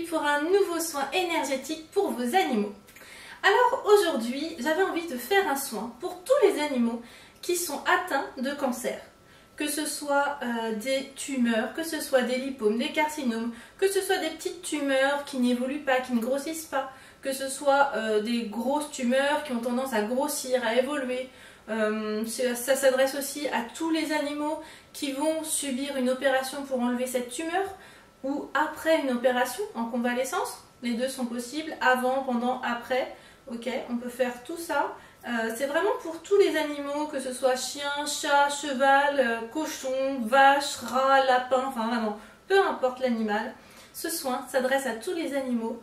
aujourd'hui pour un nouveau soin énergétique pour vos animaux. Alors aujourd'hui, j'avais envie de faire un soin pour tous les animaux qui sont atteints de cancer. Que ce soit des tumeurs, que ce soit des lipomes, des carcinomes, que ce soit des petites tumeurs qui n'évoluent pas, qui ne grossissent pas, que ce soit des grosses tumeurs qui ont tendance à grossir, à évoluer. Ça s'adresse aussi à tous les animaux qui vont subir une opération pour enlever cette tumeur ou après une opération en convalescence. Les deux sont possibles, avant, pendant, après. Ok, on peut faire tout ça. C'est vraiment pour tous les animaux, que ce soit chien, chat, cheval, cochon, vache, rat, lapin, enfin vraiment, peu importe l'animal. Ce soin s'adresse à tous les animaux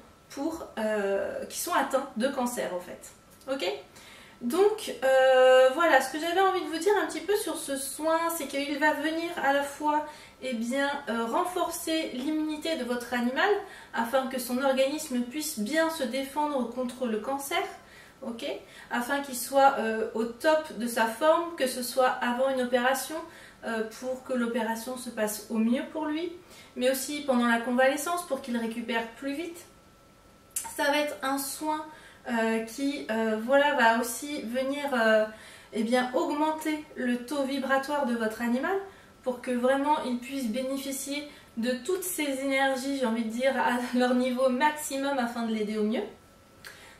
qui sont atteints de cancer en fait. Ok ? Donc voilà, ce que j'avais envie de vous dire un petit peu sur ce soin, c'est qu'il va venir à la fois renforcer l'immunité de votre animal afin que son organisme puisse bien se défendre contre le cancer. Okay, afin qu'il soit au top de sa forme, que ce soit avant une opération, pour que l'opération se passe au mieux pour lui, mais aussi pendant la convalescence pour qu'il récupère plus vite. Ça va être un soin qui va aussi venir augmenter le taux vibratoire de votre animal pour que vraiment il puisse bénéficier de toutes ces énergies, j'ai envie de dire, à leur niveau maximum afin de l'aider au mieux.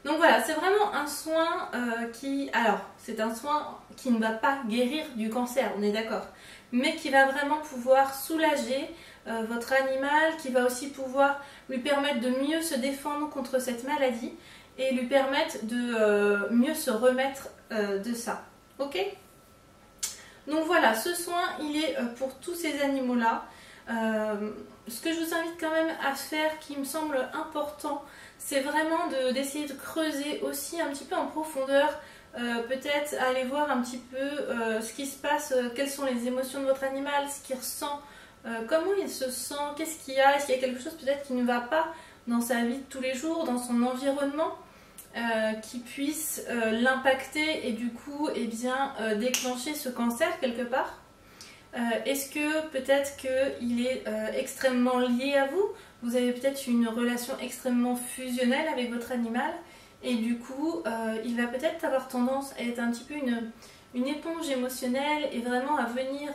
Donc voilà, c'est vraiment un soin c'est un soin qui ne va pas guérir du cancer, on est d'accord, mais qui va vraiment pouvoir soulager votre animal, qui va aussi pouvoir lui permettre de mieux se défendre contre cette maladie et lui permettre de mieux se remettre de ça. Ok ? Donc voilà, ce soin, il est pour tous ces animaux-là. Ce que je vous invite quand même à faire, qui me semble important, c'est vraiment d'essayer de creuser aussi un petit peu en profondeur, peut-être aller voir un petit peu ce qui se passe, quelles sont les émotions de votre animal, ce qu'il ressent, comment il se sent, qu'est-ce qu'il y a, est-ce qu'il y a quelque chose peut-être qui ne va pas dans sa vie de tous les jours, dans son environnement, qui puisse l'impacter et du coup déclencher ce cancer quelque part. Est-ce que peut-être qu'il est extrêmement lié à vous? Vous avez peut-être une relation extrêmement fusionnelle avec votre animal et du coup il va peut-être avoir tendance à être un petit peu une éponge émotionnelle et vraiment à venir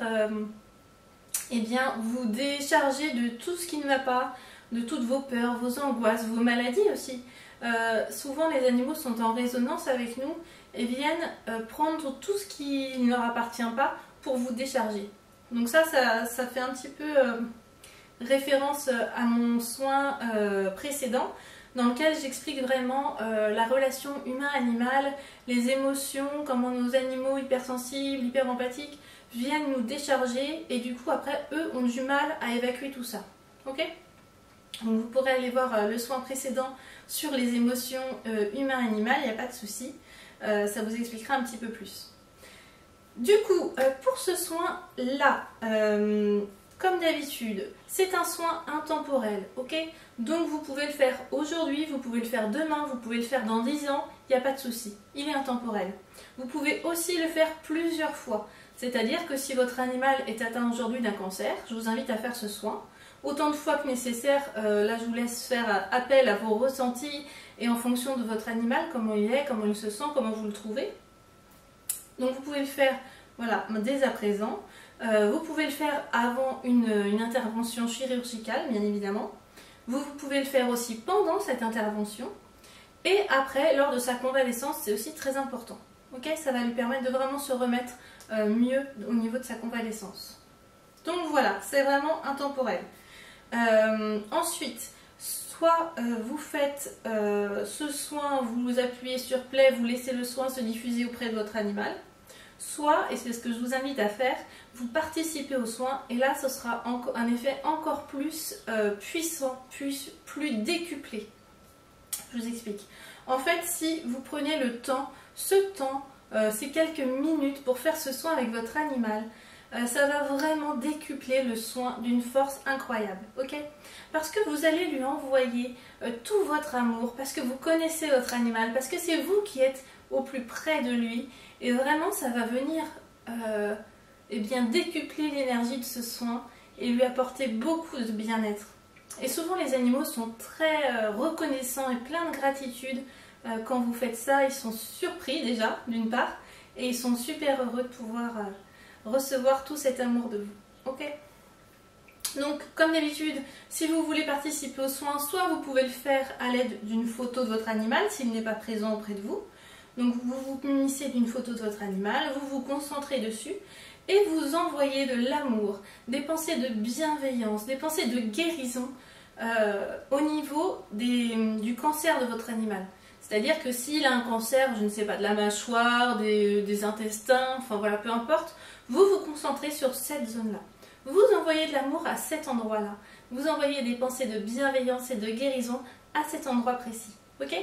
vous décharger de tout ce qui ne va pas, de toutes vos peurs, vos angoisses, vos maladies aussi. Souvent les animaux sont en résonance avec nous et viennent prendre tout ce qui ne leur appartient pas pour vous décharger. Donc ça fait un petit peu référence à mon soin précédent dans lequel j'explique vraiment la relation humain-animal, les émotions, comment nos animaux hypersensibles, hyperempathiques viennent nous décharger et du coup après eux ont du mal à évacuer tout ça. Ok ? Donc vous pourrez aller voir le soin précédent sur les émotions humain-animal, il n'y a pas de souci, ça vous expliquera un petit peu plus. Du coup, pour ce soin-là, comme d'habitude, c'est un soin intemporel, ok? Donc vous pouvez le faire aujourd'hui, vous pouvez le faire demain, vous pouvez le faire dans 10 ans, il n'y a pas de souci, il est intemporel. Vous pouvez aussi le faire plusieurs fois, c'est-à-dire que si votre animal est atteint aujourd'hui d'un cancer, je vous invite à faire ce soin, autant de fois que nécessaire. Là je vous laisse faire appel à vos ressentis et en fonction de votre animal, comment il est, comment il se sent, comment vous le trouvez. Donc vous pouvez le faire dès à présent. Vous pouvez le faire avant une intervention chirurgicale, bien évidemment. Vous pouvez le faire aussi pendant cette intervention. Et après, lors de sa convalescence, c'est aussi très important. Okay, ça va lui permettre de vraiment se remettre mieux au niveau de sa convalescence. Donc voilà, c'est vraiment intemporel. Ensuite, soit vous faites ce soin, vous vous appuyez sur play, vous laissez le soin se diffuser auprès de votre animal. Soit, et c'est ce que je vous invite à faire, vous participez au soin et là ce sera un effet encore plus puissant, plus décuplé. Je vous explique. En fait, si vous prenez le temps, ces quelques minutes pour faire ce soin avec votre animal, ça va vraiment décupler le soin d'une force incroyable, ok? Parce que vous allez lui envoyer tout votre amour, parce que vous connaissez votre animal, parce que c'est vous qui êtes au plus près de lui, et vraiment ça va venir décupler l'énergie de ce soin et lui apporter beaucoup de bien-être. Et souvent les animaux sont très reconnaissants et pleins de gratitude quand vous faites ça. Ils sont surpris déjà, d'une part, et ils sont super heureux de pouvoir recevoir tout cet amour de vous. Ok? Donc, comme d'habitude, si vous voulez participer aux soins, soit vous pouvez le faire à l'aide d'une photo de votre animal s'il n'est pas présent auprès de vous. Donc, vous vous munissez d'une photo de votre animal, vous vous concentrez dessus et vous envoyez de l'amour, des pensées de bienveillance, des pensées de guérison au niveau du cancer de votre animal. C'est-à-dire que s'il a un cancer, je ne sais pas, de la mâchoire, des intestins, enfin voilà, peu importe, vous vous concentrez sur cette zone-là. Vous envoyez de l'amour à cet endroit-là. Vous envoyez des pensées de bienveillance et de guérison à cet endroit précis. Ok?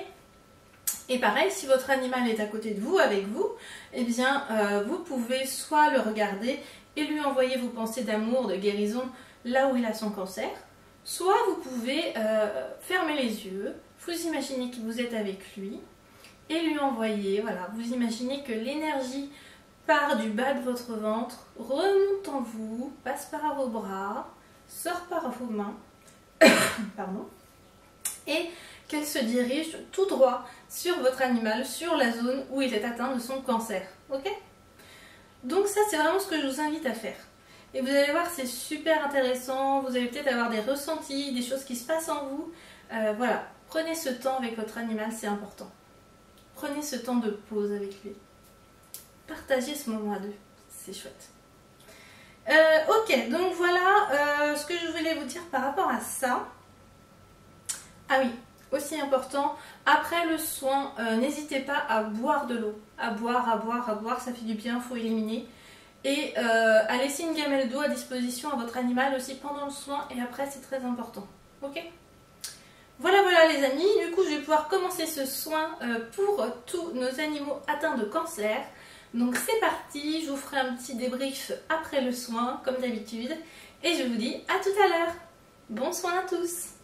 Et pareil, si votre animal est à côté de vous, avec vous, eh bien, vous pouvez soit le regarder et lui envoyer vos pensées d'amour, de guérison là où il a son cancer, soit vous pouvez fermer les yeux, vous imaginez que vous êtes avec lui et lui envoyer, voilà, vous imaginez que l'énergie part du bas de votre ventre, remonte en vous, passe par vos bras, sort par vos mains, pardon, et qu'elle se dirige tout droit sur votre animal, sur la zone où il est atteint de son cancer. Ok? Donc ça, c'est vraiment ce que je vous invite à faire. Et vous allez voir, c'est super intéressant, vous allez peut-être avoir des ressentis, des choses qui se passent en vous. Voilà, prenez ce temps avec votre animal, c'est important. Prenez ce temps de pause avec lui. Partagez ce moment à deux, c'est chouette. Ok, donc voilà ce que je voulais vous dire par rapport à ça. Ah oui, aussi important, après le soin, n'hésitez pas à boire de l'eau. À boire, ça fait du bien, il faut éliminer. Et à laisser une gamelle d'eau à disposition à votre animal aussi pendant le soin et après, c'est très important. Ok? Voilà, voilà les amis, du coup je vais pouvoir commencer ce soin pour tous nos animaux atteints de cancer. Donc c'est parti, je vous ferai un petit débrief après le soin, comme d'habitude. Et je vous dis à tout à l'heure. Bon soin à tous!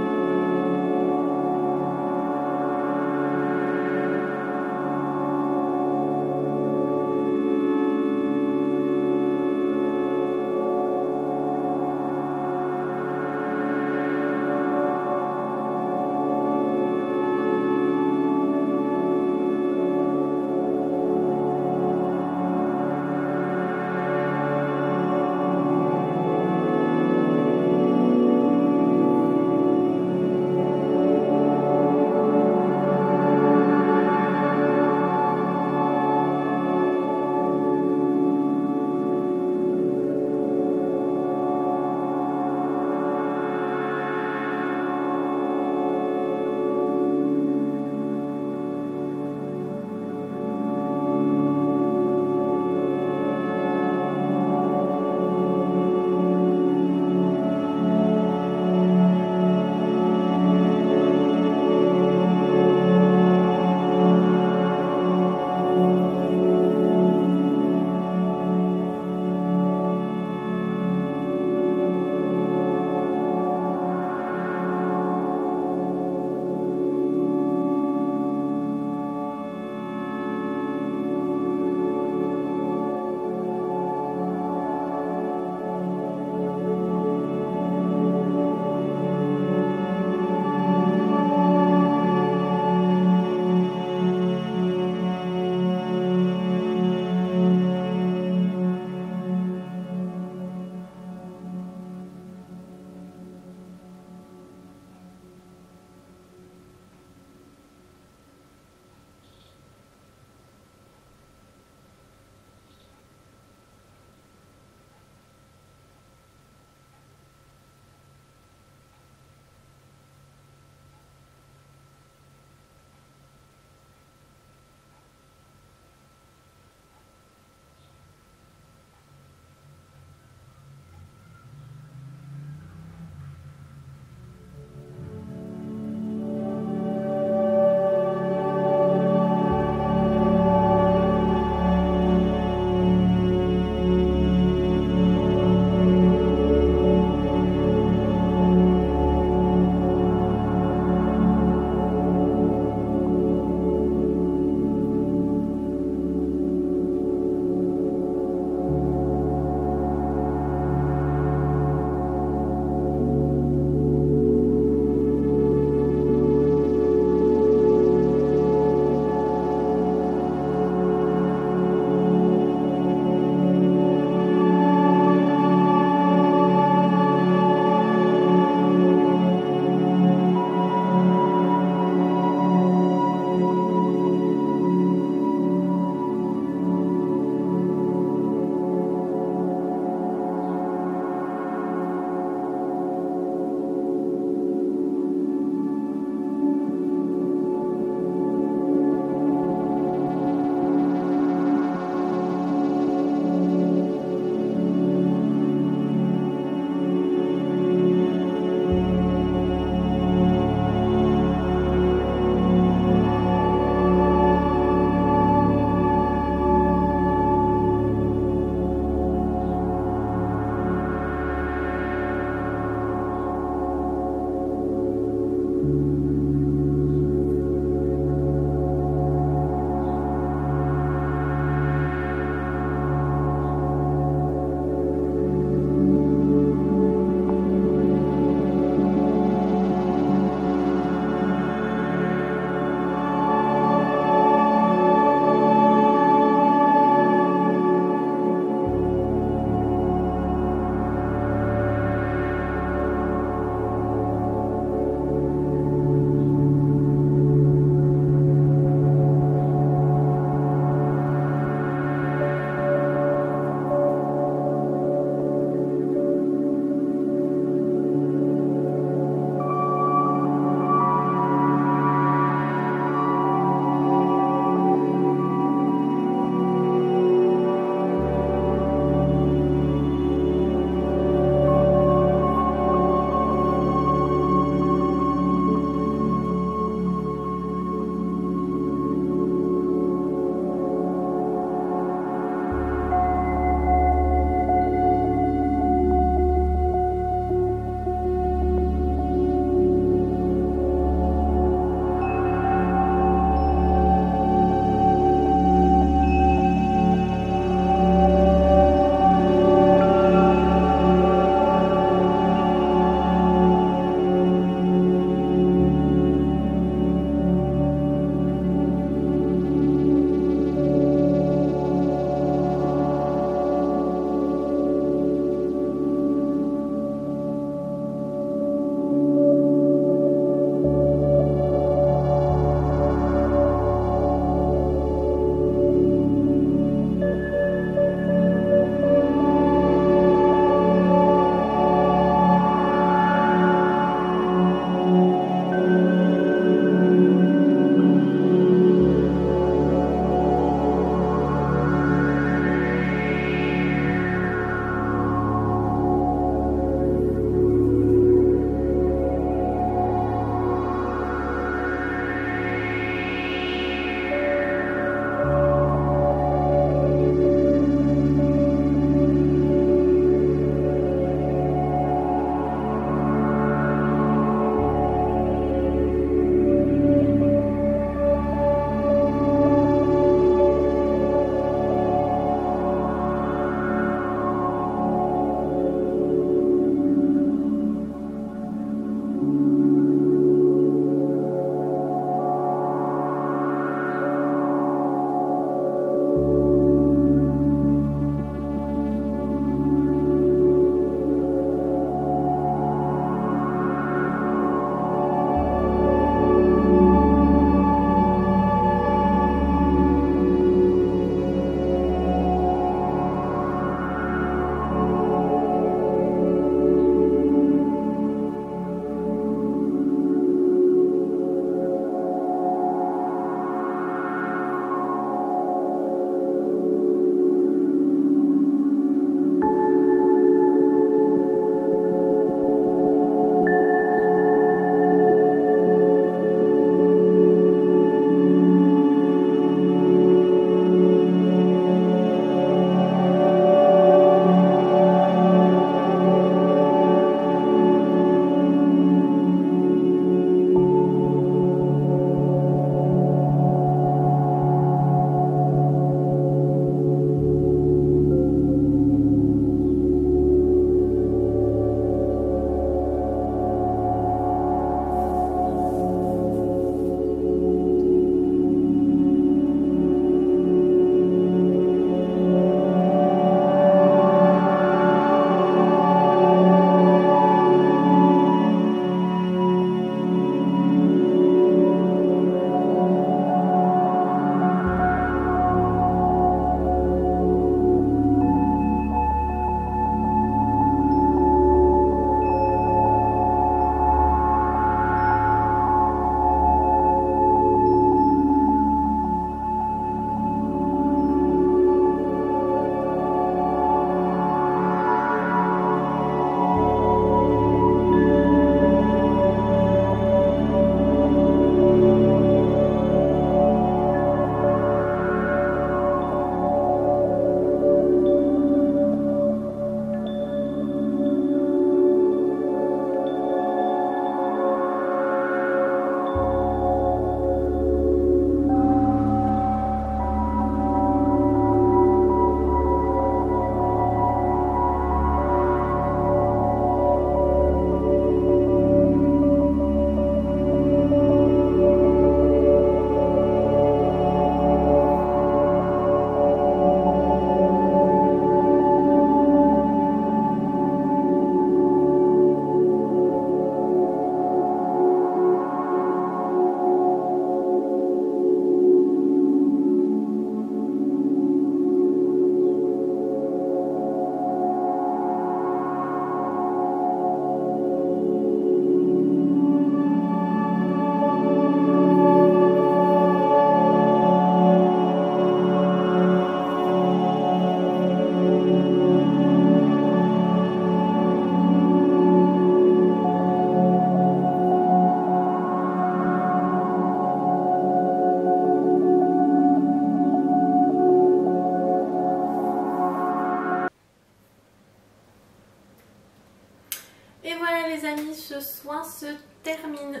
amis, ce soin se termine.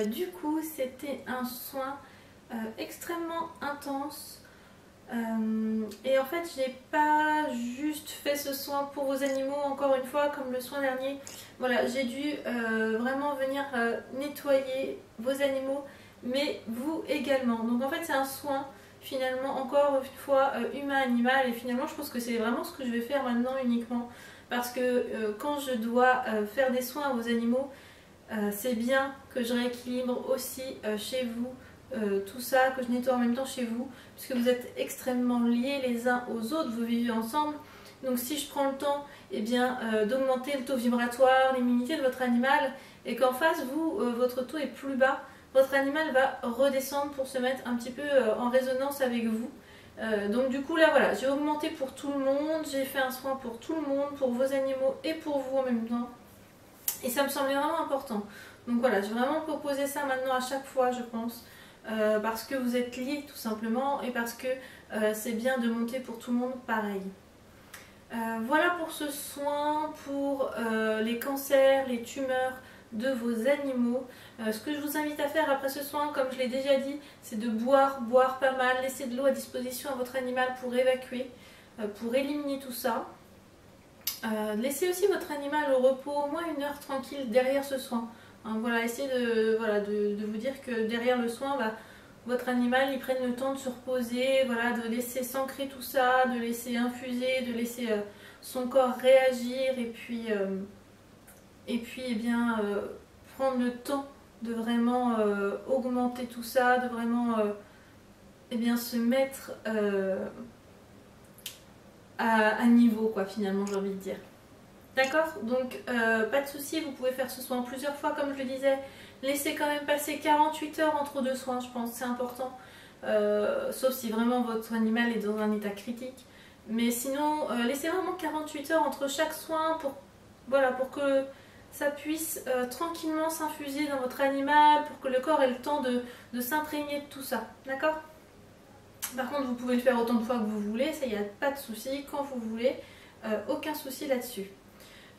Du coup, c'était un soin extrêmement intense. Et en fait, j'ai pas juste fait ce soin pour vos animaux, encore une fois, comme le soin dernier. Voilà, j'ai dû vraiment venir nettoyer vos animaux, mais vous également. Donc en fait, c'est un soin, finalement, encore une fois, humain-animal. Et finalement, je pense que c'est vraiment ce que je vais faire maintenant uniquement. Parce que quand je dois faire des soins à vos animaux, c'est bien que je rééquilibre aussi chez vous tout ça, que je nettoie en même temps chez vous, puisque vous êtes extrêmement liés les uns aux autres, vous vivez ensemble. Donc si je prends le temps d'augmenter le taux vibratoire, l'immunité de votre animal, et qu'en face, vous, votre taux est plus bas, votre animal va redescendre pour se mettre un petit peu en résonance avec vous. Donc du coup là voilà, j'ai augmenté pour tout le monde, j'ai fait un soin pour tout le monde, pour vos animaux et pour vous en même temps. Et ça me semblait vraiment important. Donc voilà, je vais vraiment proposer ça maintenant à chaque fois, je pense. Parce que vous êtes liés tout simplement et parce que c'est bien de monter pour tout le monde pareil. Voilà pour ce soin, pour les cancers, les tumeurs de vos animaux. Ce que je vous invite à faire après ce soin, comme je l'ai déjà dit, c'est de boire pas mal, laisser de l'eau à disposition à votre animal pour évacuer, pour éliminer tout ça. Laissez aussi votre animal au repos au moins 1 heure tranquille derrière ce soin. Hein, voilà, essayez de vous dire que derrière le soin, votre animal il prenne le temps de se reposer, voilà, de laisser s'ancrer tout ça, de laisser infuser, de laisser son corps réagir et puis eh bien, prendre le temps de vraiment augmenter tout ça, de vraiment eh bien, se mettre à niveau quoi finalement j'ai envie de dire. D'accord, donc pas de souci, vous pouvez faire ce soin plusieurs fois comme je le disais. Laissez quand même passer 48 heures entre 2 soins, je pense, c'est important. Sauf si vraiment votre animal est dans un état critique. Mais sinon, laissez vraiment 48 heures entre chaque soin voilà, pour que ça puisse tranquillement s'infuser dans votre animal, pour que le corps ait le temps de s'imprégner de tout ça. D'accord ? Par contre, vous pouvez le faire autant de fois que vous voulez, ça, il n'y a pas de souci, quand vous voulez, aucun souci là-dessus.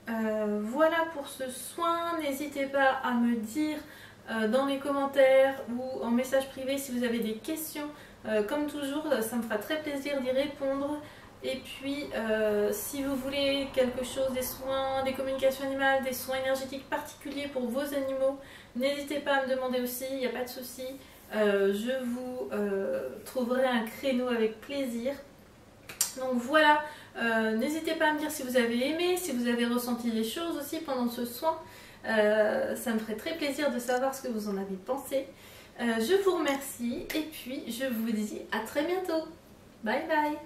Voilà pour ce soin, n'hésitez pas à me dire dans les commentaires ou en message privé si vous avez des questions. Comme toujours, ça me fera très plaisir d'y répondre. Et puis, si vous voulez quelque chose, des soins, des communications animales, des soins énergétiques particuliers pour vos animaux, n'hésitez pas à me demander aussi, il n'y a pas de souci. Je vous trouverai un créneau avec plaisir. Donc voilà, n'hésitez pas à me dire si vous avez aimé, si vous avez ressenti des choses aussi pendant ce soin. Ça me ferait très plaisir de savoir ce que vous en avez pensé. Je vous remercie et puis je vous dis à très bientôt. Bye bye.